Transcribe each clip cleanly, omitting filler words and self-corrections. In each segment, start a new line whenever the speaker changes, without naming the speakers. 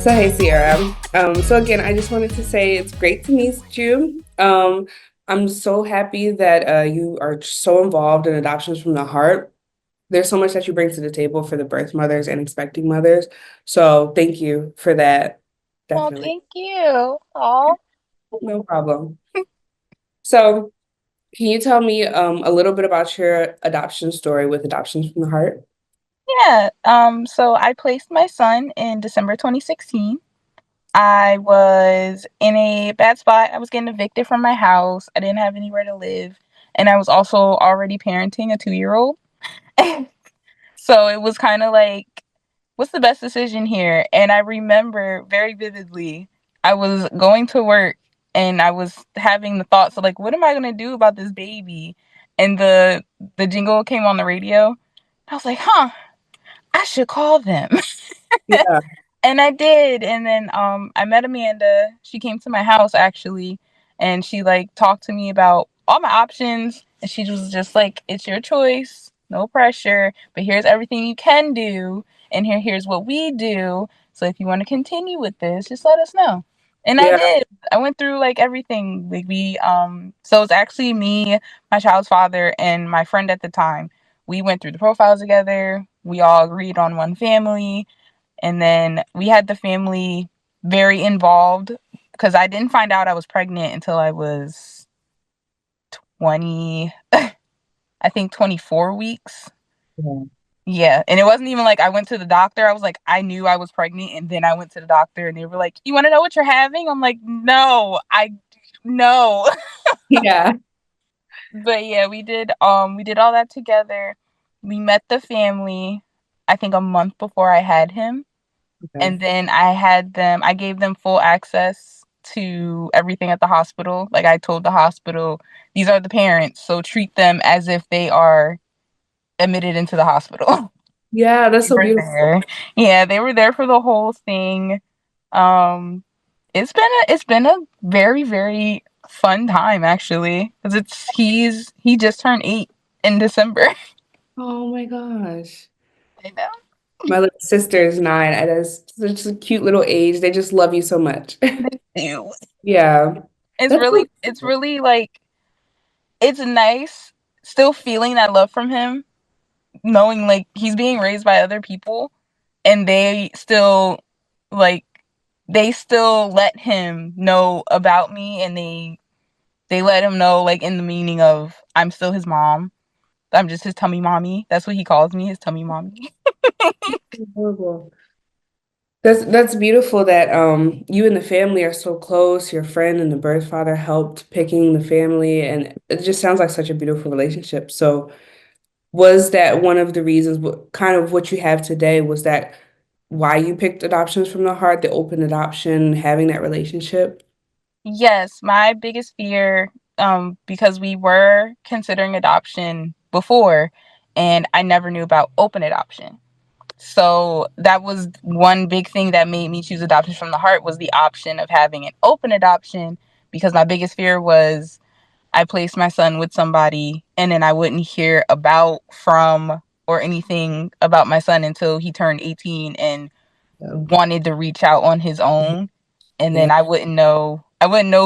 So hey Sierra. So again, I just wanted to say it's great to meet you. I'm so happy that you are so involved in adoptions from the heart. There's so much that you bring to the table for the birth mothers and expecting mothers. So thank you for that.
Well,
Definitely.
thank you. Oh,
No problem. So can you tell me a little bit about your adoption story with Adoptions from the Heart?
yeah. So I placed my son in December 2016. I was in a bad spot. I was getting evicted from my house. I didn't have anywhere to live. And I was also already parenting a 2-year-old. So it was kind of like, what's the best decision here? And I remember very vividly, I was going to work and I was having the thoughts of like, what am I going to do about this baby? And the jingle came on the radio. I was like, huh, I should call them.
Yeah.
And I did. And then I met Amanda. She came to my house actually, and she like talked to me about all my options. And she was just like, it's your choice, no pressure, but here's everything you can do, and here's what we do. So if you want to continue with this, just let us know. And I
Yeah.
did. I went through like everything. Like we so it's actually me, my child's father, and my friend at the time. We went through the profiles together. We all agreed on one family, and then we had the family very involved because I didn't find out I was pregnant until I was 20, I think 24 weeks.
Yeah.
Yeah. And it wasn't even like I went to the doctor. I was like, I knew I was pregnant. And then I went to the doctor and they were like, you want to know what you're having? I'm like, no, no.
Yeah.
But yeah, we did all that together. We met the family, I think a month before I had him.
Okay.
And then I gave them full access to everything at the hospital. Like I told the hospital, these are the parents, so treat them as if they are admitted into the hospital.
Yeah, that's
They
so
were
beautiful.
there. Yeah, they were there for the whole thing. Um, it's been a very, very fun time actually. Because he just turned 8 in December.
Oh my gosh.
I know.
My little sister is 9 at such a cute little age. They just love you so much.
They do.
Yeah. That's so
It's
cool.
really like it's nice still feeling that love from him, knowing like he's being raised by other people and like they still let him know about me, and they let him know like in the meaning of I'm still his mom. I'm just his tummy mommy. That's what he calls me, his tummy mommy.
Adorable. That's beautiful that you and the family are so close. Your friend and the birth father helped picking the family, and it just sounds like such a beautiful relationship. So, was that one of the reasons, kind of what you have today, was that why you picked Adoptions from the Heart, the open adoption, having that relationship?
Yes, my biggest fear, because we were considering adoption before, and I never knew about open adoption. So that was one big thing that made me choose adoption from the heart, was the option of having an open adoption, because my biggest fear was I placed my son with somebody and then I wouldn't hear about from or anything about my son until he turned 18 and
So,
wanted to reach out on his own, and
yeah.
then I wouldn't know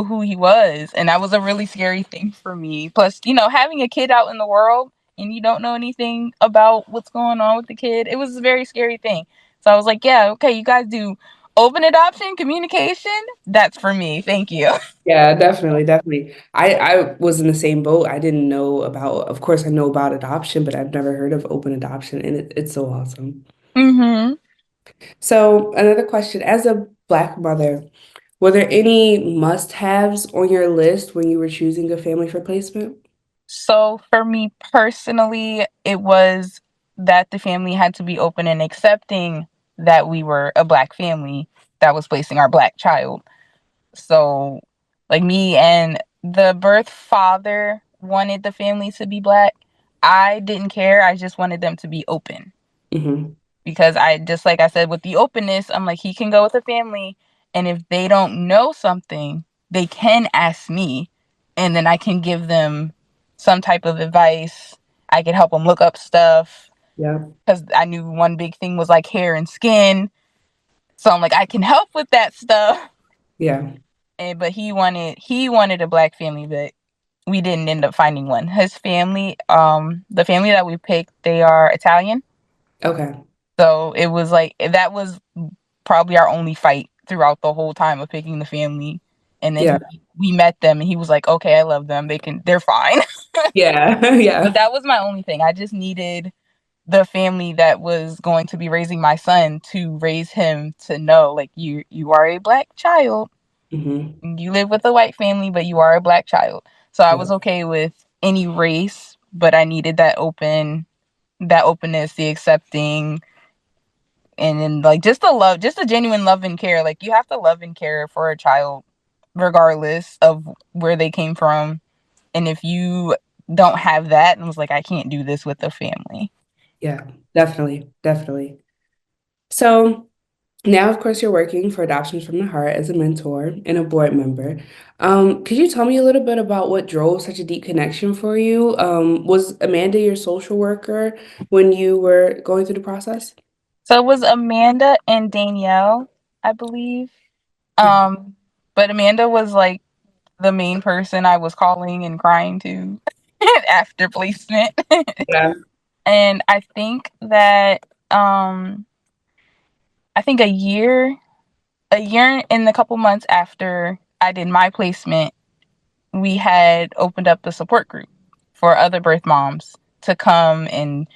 who he was, and that was a really scary thing for me. Plus, having a kid out in the world and you don't know anything about what's going on with the kid, it was a very scary thing. So I was like, yeah, okay, you guys do open adoption, communication, that's for me. Thank you.
Yeah, definitely, definitely. I was in the same boat. I didn't know about, of course, I know about adoption, but I've never heard of open adoption, and it's so awesome.
Mhm.
So, another question, as a Black mother, were there any must-haves on your list when you were choosing a family for placement?
So for me personally, it was that the family had to be open and accepting that we were a black family that was placing our black child. So, like me and the birth father wanted the family to be black. I didn't care. I just wanted them to be open,
Hmm.
because I just like I said with the openness, I'm like he can go with a family, and if they don't know something, they can ask me, and then I can give them some type of advice. I can help them look up stuff,
Yeah.
because I knew one big thing was like hair and skin. So I'm like, I can help with that stuff.
Yeah.
But he wanted a black family, but we didn't end up finding one. His family, the family that we picked, they are Italian.
Okay.
So it was like that was probably our only fight throughout the whole time of picking the family. And then
Yeah.
we met them and he was like, okay, I love them. They're fine.
Yeah.
But
Yeah.
that was my only thing. I just needed the family that was going to be raising my son to raise him to know, like, you are a black child.
Hmm.
You live with a white family, but you are a black child. So I
Yeah.
was okay with any race, but I needed that openness, the accepting, and then like just the love, just the genuine love and care. Like you have to love and care for a child regardless of where they came from. And if you don't have that, and was like, I can't do this with a family.
Yeah. Definitely. Definitely. So now, of course, you're working for Adoptions from the Heart as a mentor and a board member. Could you tell me a little bit about what drove such a deep connection for you? Was Amanda your social worker when you were going through the process?
So it was Amanda and Danielle, I believe.
Mhm.
Um, but Amanda was like the main person I was calling and crying to after placement.
Yeah.
And I think a year and a couple months after I did my placement, we had opened up the support group for other birth moms to come and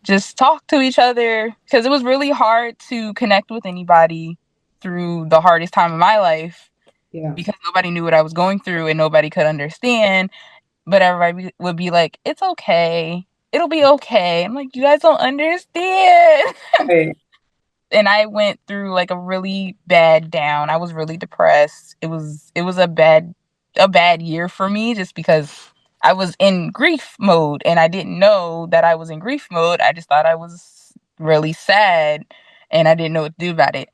just talk to each other because it was really hard to connect with anybody through the hardest time of my life
Yeah.
because nobody knew what I was going through and nobody could understand. But everybody would be like, "It's okay. It'll be okay." I'm like, "You guys don't understand."
Right.
And I went through like a really bad down. I was really depressed. It was a bad year for me just because I was in grief mode and I didn't know that I was in grief mode. I just thought I was really sad and I didn't know what to do about it.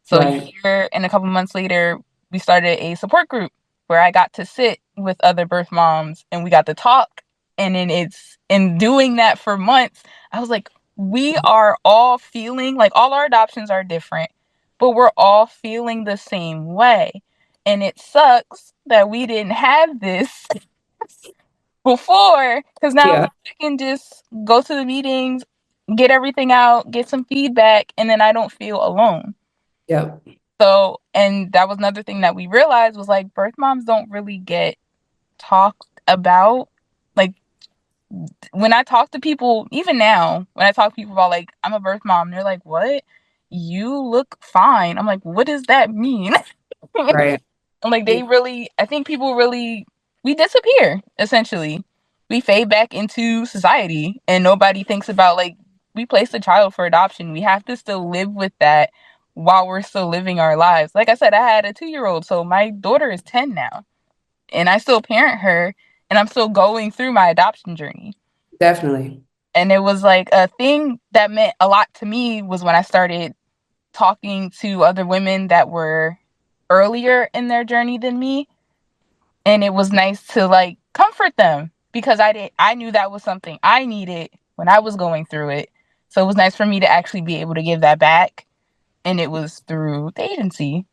So a
Right.
year and a couple months later, we started a support group where I got to sit with other birth moms and we got to talk. And then it's in doing that for months, I was like, we are all feeling like all our adoptions are different, but we're all feeling the same way. And it sucks that we didn't have this before because now
Yeah.
like, I can just go to the meetings, get everything out, get some feedback, and then I don't feel alone.
Yep.
So, and that was another thing that we realized was like birth moms don't really get talked about. Like when I talk to people, even now, when I talk to people about like I'm a birth mom, they're like, "What? You look fine." I'm like, "What does that mean?"
Right.
I'm like, I think people really, we disappear essentially. We fade back into society, and nobody thinks about like we placed a child for adoption. We have to still live with that while we're still living our lives. Like I said, I had a 2 year old, so my daughter is 10 now, and I still parent her, and I'm still going through my adoption journey.
Definitely.
And it was like a thing that meant a lot to me was when I started talking to other women that were earlier in their journey than me, and it was nice to like comfort them because I knew that was something I needed when I was going through it. So it was nice for me to actually be able to give that back, and it was through the agency.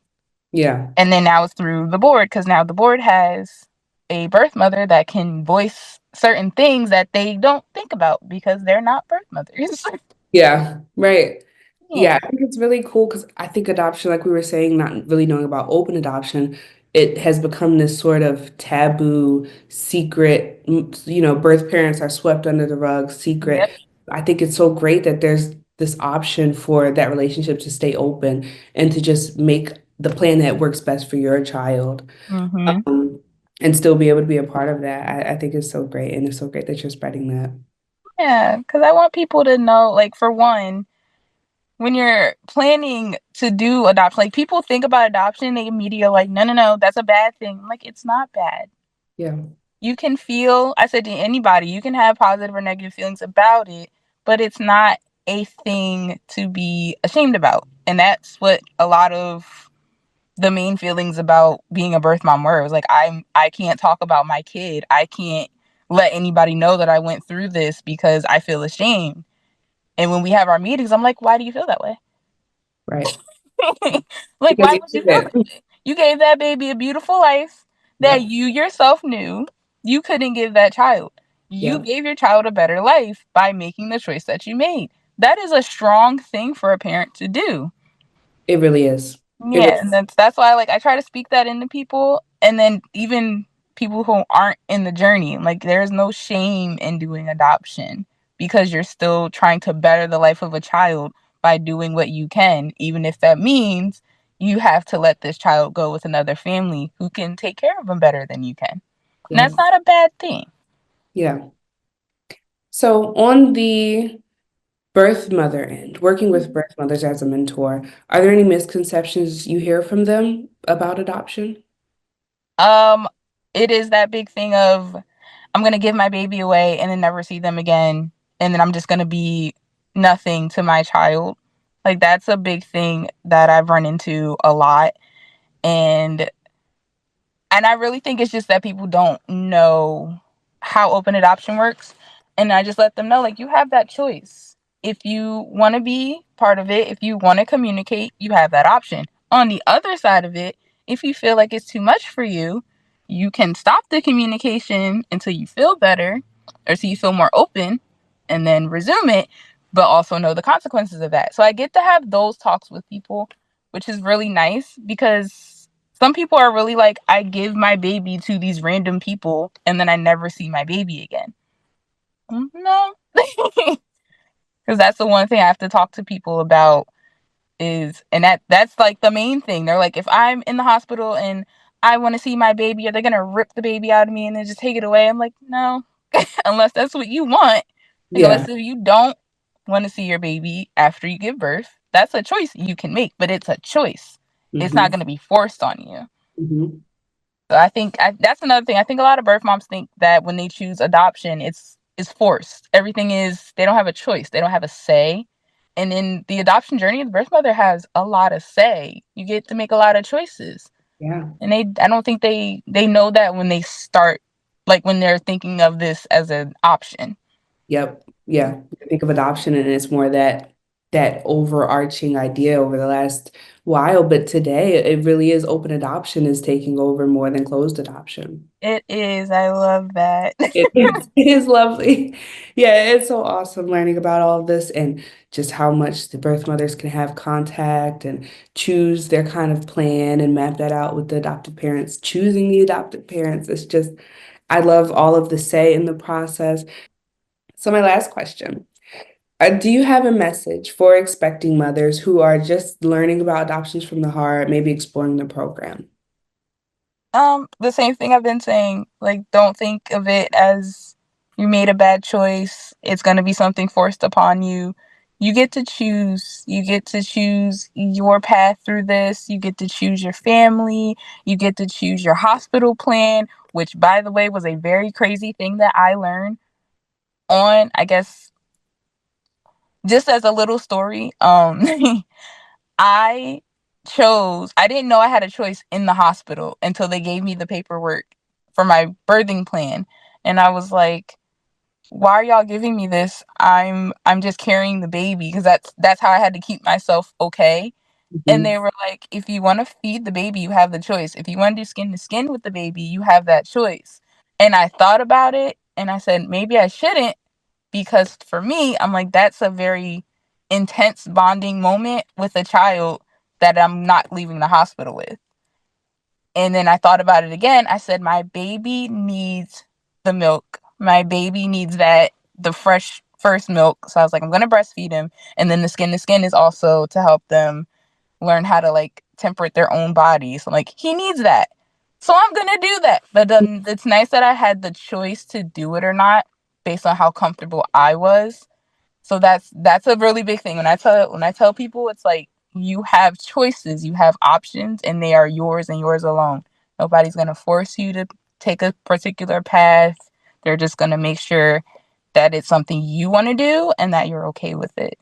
Yeah.
And then now it's through the board because now the board has a birth mother that can voice certain things that they don't think about because they're not birth mothers.
Yeah. Right.
Yeah.
Yeah, I think it's really cool because I think adoption, like we were saying, not really knowing about open adoption, it has become this sort of taboo, secret, birth parents are swept under the rug, secret.
Yep.
I think it's so great that there's this option for that relationship to stay open and to just make the plan that works best for your child,
Mm-hmm.
um, and still be able to be a part of that. I think it's so great. And it's so great that you're spreading that.
Yeah, because I want people to know, like, for one, when you're planning to do adoption, like people think about adoption, they immediately are like, no, no, no, that's a bad thing. I'm like, it's not bad.
Yeah,
You can feel, I said to anybody, you can have positive or negative feelings about it, but it's not a thing to be ashamed about. And that's what a lot of the main feelings about being a birth mom were. It was like I can't talk about my kid. I can't let anybody know that I went through this because I feel ashamed. And when we have our meetings, I'm like, why do you feel that way?
right.
Like,
Because
why
you
would you feel
couldn't.
that way? You gave that baby a beautiful life that
Yep.
you yourself knew you couldn't give that child. You
Yep.
gave your child a better life by making the choice that you made. That is a strong thing for a parent to do.
It really is. It
Yeah, and
really,
that's why like I try to speak that into people, and then even people who aren't in the journey, like there's no shame in doing adoption because you're still trying to better the life of a child by doing what you can, even if that means you have to let this child go with another family who can take care of them better than you can. And
yeah.
that's not a bad thing.
Yeah. So on the birth mother end, working with birth mothers as a mentor, are there any misconceptions you hear from them about adoption?
Um, it is that big thing of I'm gonna give my baby away and then never see them again, and then I'm just gonna be nothing to my child. Like that's a big thing that I've run into a lot, and I really think it's just that people don't know how open adoption works. And I just let them know, like, you have that choice. If you want to be part of it, if you want to communicate, you have that option. On the other side of it, if you feel like it's too much for you, you can stop the communication until you feel better or so you feel more open and then resume it, but also know the consequences of that. So I get to have those talks with people, which is really nice because some people are really like, I give my baby to these random people and then I never see my baby again. No. Because that's the one thing I have to talk to people about is, and that's like the main thing. They're like, if I'm in the hospital and I want to see my baby, are they going to rip the baby out of me and then just take it away? I'm like, no, unless that's what you want. Like,
Yeah.
unless if you don't want to see your baby after you give birth, that's a choice you can make, but it's a choice. It's not
Hmm.
going to be forced on you.
Hmm.
So I think that's another thing. I think a lot of birth moms think that when they choose adoption, it's forced. Everything is they don't have a choice. They don't have a say. And in the adoption journey, the birth mother has a lot of say. You get to make a lot of choices.
Yeah.
And I don't think they know that when they start, like when they're thinking of this as an option.
Yep. Yeah. I think of adoption and it's more that overarching idea over the last while, but today it really is open adoption is taking over more than closed adoption.
It is. I love that.
It is lovely. Yeah, it's so awesome learning about all of this and just how much the birth mothers can have contact and choose their kind of plan and map that out with the adoptive parents, choosing the adoptive parents. It's just, I love all of the say in the process. So my last question, do you have a message for expecting mothers who are just learning about adoptions from the heart, maybe exploring the program?
The same thing I've been saying. Like, don't think of it as you made a bad choice. It's gonna be something forced upon you. You get to choose. You get to choose your path through this. You get to choose your family. You get to choose your hospital plan, which, by the way, was a very crazy thing that I learned on, I guess, just as a little story. I I didn't know I had a choice in the hospital until they gave me the paperwork for my birthing plan. And I was like, why are y'all giving me this? I'm just carrying the baby because that's how I had to keep myself okay. And
Mhm.
they were like, if you want to feed the baby, you have the choice. If you want to do skin to skin with the baby, you have that choice. And I thought about it and I said, maybe I shouldn't because for me, I'm like, that's a very intense bonding moment with a child that I'm not leaving the hospital with. And then I thought about it again. I said, my baby needs the milk. My baby needs the fresh first milk. So I was like, I'm going to breastfeed him. And then the skin to skin is also to help them learn how to like temperate their own bodies. So like, he needs that. So I'm going to do that. But then it's nice that I had the choice to do it or not based on how comfortable I was. So that's a really big thing. When I tell people it's like you have choices, you have options and they are yours and yours alone. Nobody's going to force you to take a particular path. They're just going to make sure that it's something you want to do and that you're okay with it.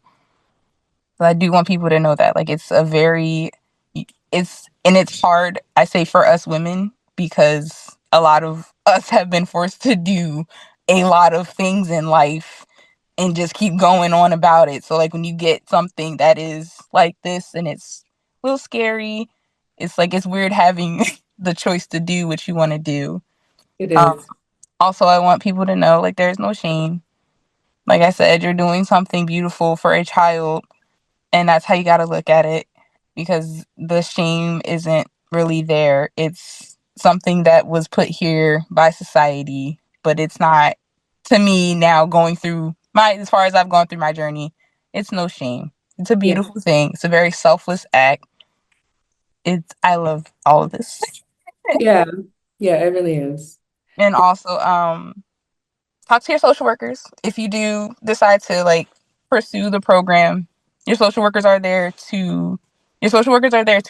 But I do want people to know that like it's hard I say for us women because a lot of us have been forced to do a lot of things in life and just keep going on about it. So like when you get something that is like this and it's a little scary. It's like it's weird having the choice to do what you want to do.
It
Um,
is.
Also, I want people to know like there's no shame. Like I said, you're doing something beautiful for a child, and that's how you got to look at it, because the shame isn't really there. It's something that was put here by society, but it's not. To me now, going through my as far as I've gone through my journey, it's no shame. It's a
Yeah.
beautiful thing. It's a very selfless act. It's I love all of this.
Yeah. Yeah, it really is.
And also talk to your social workers if you do decide to like pursue the program. Your social workers are there to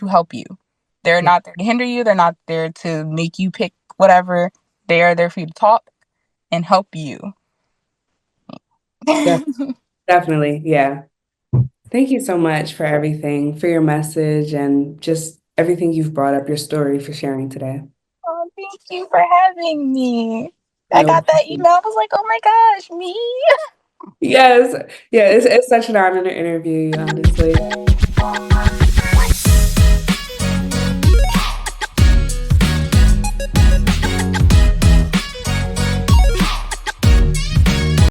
help you. They're
Yeah.
not there to hinder you. They're not there to make you pick whatever. They are there for you to talk and help you.
Def- Definitely. Yeah. Thank you so much for everything, for your message and just everything you've brought up, your story for sharing today.
Oh, thank you for having me. I
No
got that
problem.
email. I was like, oh my gosh, me.
Yes. Yeah, it's such an honor to interview you, honestly.